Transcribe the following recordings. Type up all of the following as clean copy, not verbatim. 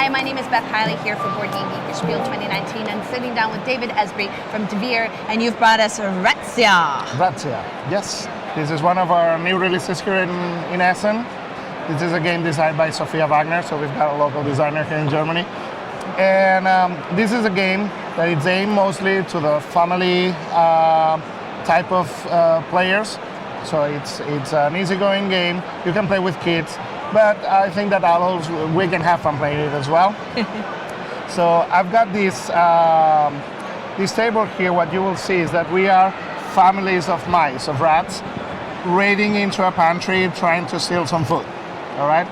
Hi, my name is Beth Hiley here for BoardGameGeek at SPIEL 2019. I'm sitting down with David Esbrey from Devere, and you've brought us Ratzzia. Ratzzia, yes. This is one of our new releases here in Essen. This is a game designed by Sophia Wagner, so we've got a local designer here in Germany. And this is a game that is aimed mostly to the family type of players. So it's an easygoing game. You can play with kids, but I think that adults, we can have fun playing it as well. So I've got this table here. What you will see is that we are families of mice, of rats, raiding into a pantry trying to steal some food. All right.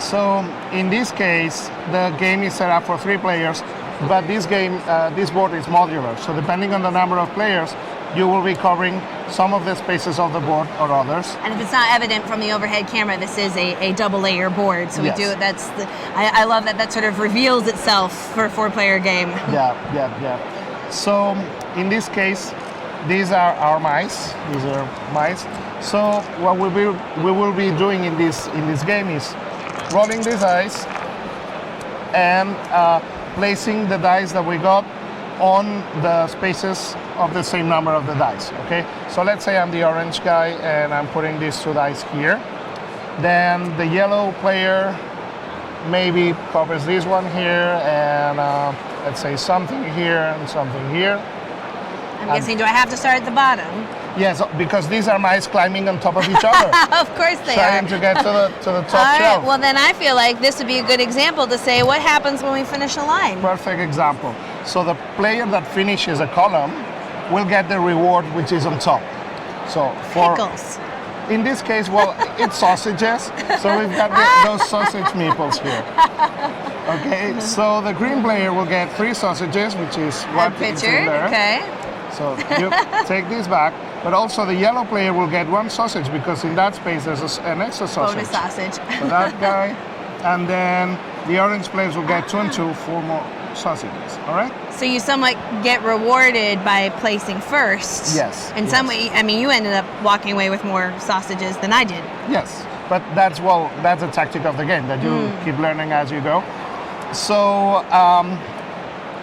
So in this case, the game is set up for 3 players, but this board is modular. So depending on the number of players, you will be covering some of the spaces of the board or others. And if it's not evident from the overhead camera, this is a double layer board. So yes. I love that sort of reveals itself for a 4-player game. Yeah. So in this case, these are our mice. These are mice. So what we will be doing in this game is rolling these dice and placing the dice that we got on the spaces of the same number of the dice, okay? So let's say I'm the orange guy and I'm putting these 2 dice here. Then the yellow player maybe covers this one here and let's say something here and something here. I'm guessing, do I have to start at the bottom? Yes, because these are mice climbing on top of each other. Of course they trying are. to get to the top All right, shelf. well then I feel like this would be a good example to say what happens when we finish a line. Perfect example. So the player that finishes a column will get the reward which is on top. So for pickles. In this case, well, it's sausages. So we've got those sausage meeples here. Okay, so the green player will get 3 sausages, which is what is in there. Okay. So you take this back, but also the yellow player will get 1 sausage because in that space there's an extra sausage. Bonus sausage. So that guy, and then the orange players will get 2 and 2, 4 more sausages. All right. So you somewhat get rewarded by placing first. Yes. In some way, I mean, you ended up walking away with more sausages than I did. Yes, but that's a tactic of the game that you keep learning as you go. So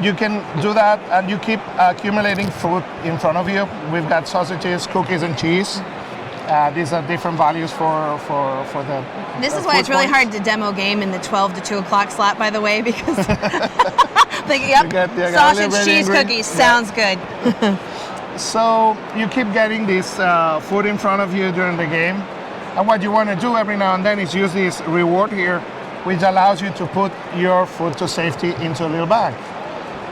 you can do that, and you keep accumulating food in front of you. We've got sausages, cookies, and cheese. These are different values for the. This is why it's really hard to demo game in the 12 to 2 o'clock slot, by the way, because like, yep, sausage, cheese, cookies sounds good. So you keep getting this food in front of you during the game, and what you want to do every now and then is use this reward here, which allows you to put your food to safety into a little bag.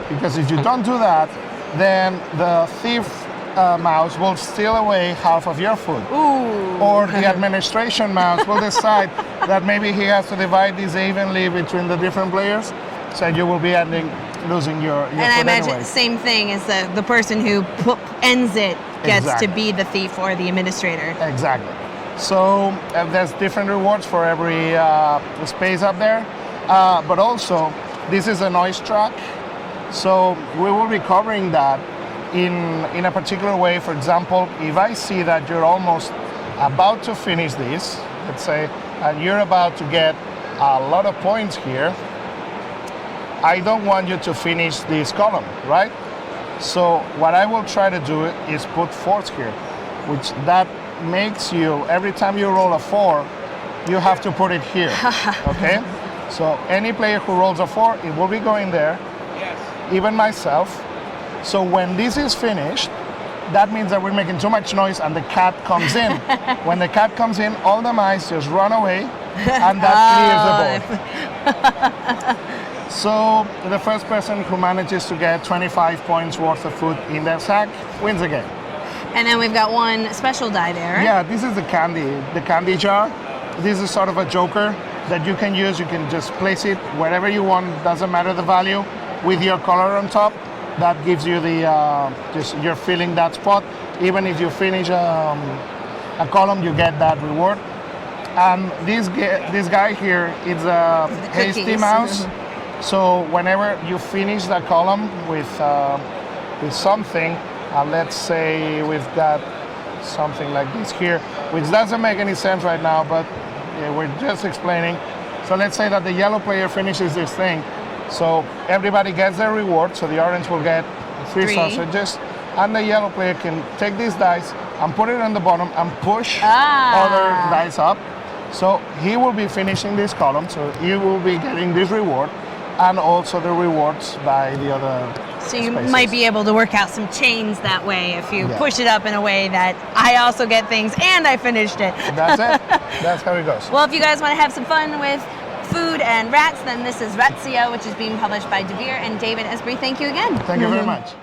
Because if you don't do that, then the thief mouse will steal away half of your food. Ooh. Or the administration mouse will decide that maybe he has to divide this evenly between the different players, so you will be losing your food. And I imagine anyway. the same thing as the person who ends it gets Exactly. to be the thief or the administrator. Exactly. So there's different rewards for every space up there, but also this is a noise track. So we will be covering that in a particular way. For example, if I see that you're almost about to finish this, let's say, and you're about to get a lot of points here, I don't want you to finish this column, right? So what I will try to do is put 4s here, which that makes you, every time you roll a 4, you have to put it here, okay? So any player who rolls a 4, it will be going there. Even myself. So when this is finished, that means that we're making too much noise and the cat comes in. When the cat comes in, all the mice just run away and that clears the board. So the first person who manages to get 25 points worth of food in their sack wins the game. And then we've got 1 special die there. Yeah, this is the candy jar. This is sort of a joker that you can use. You can just place it wherever you want, doesn't matter the value, with your color on top. That gives you the, you're filling that spot. Even if you finish a column, you get that reward. And this guy here is a hasty mouse. So whenever you finish the column with something, let's say we've got something like this here, which doesn't make any sense right now, but we're just explaining. So let's say that the yellow player finishes this thing. So everybody gets their reward. So the orange will get three sausages, and the yellow player can take these dice and put it on the bottom and push other dice up. So he will be finishing this column. So he will be getting this reward, and also the rewards by the other. So you might be able to work out some chains that way if you push it up in a way that I also get things and I finished it. That's it. That's how it goes. Well, if you guys want to have some fun with food and rats, then this is Ratzzia, which is being published by Devere and David Esprey. Thank you again. Thank you very much.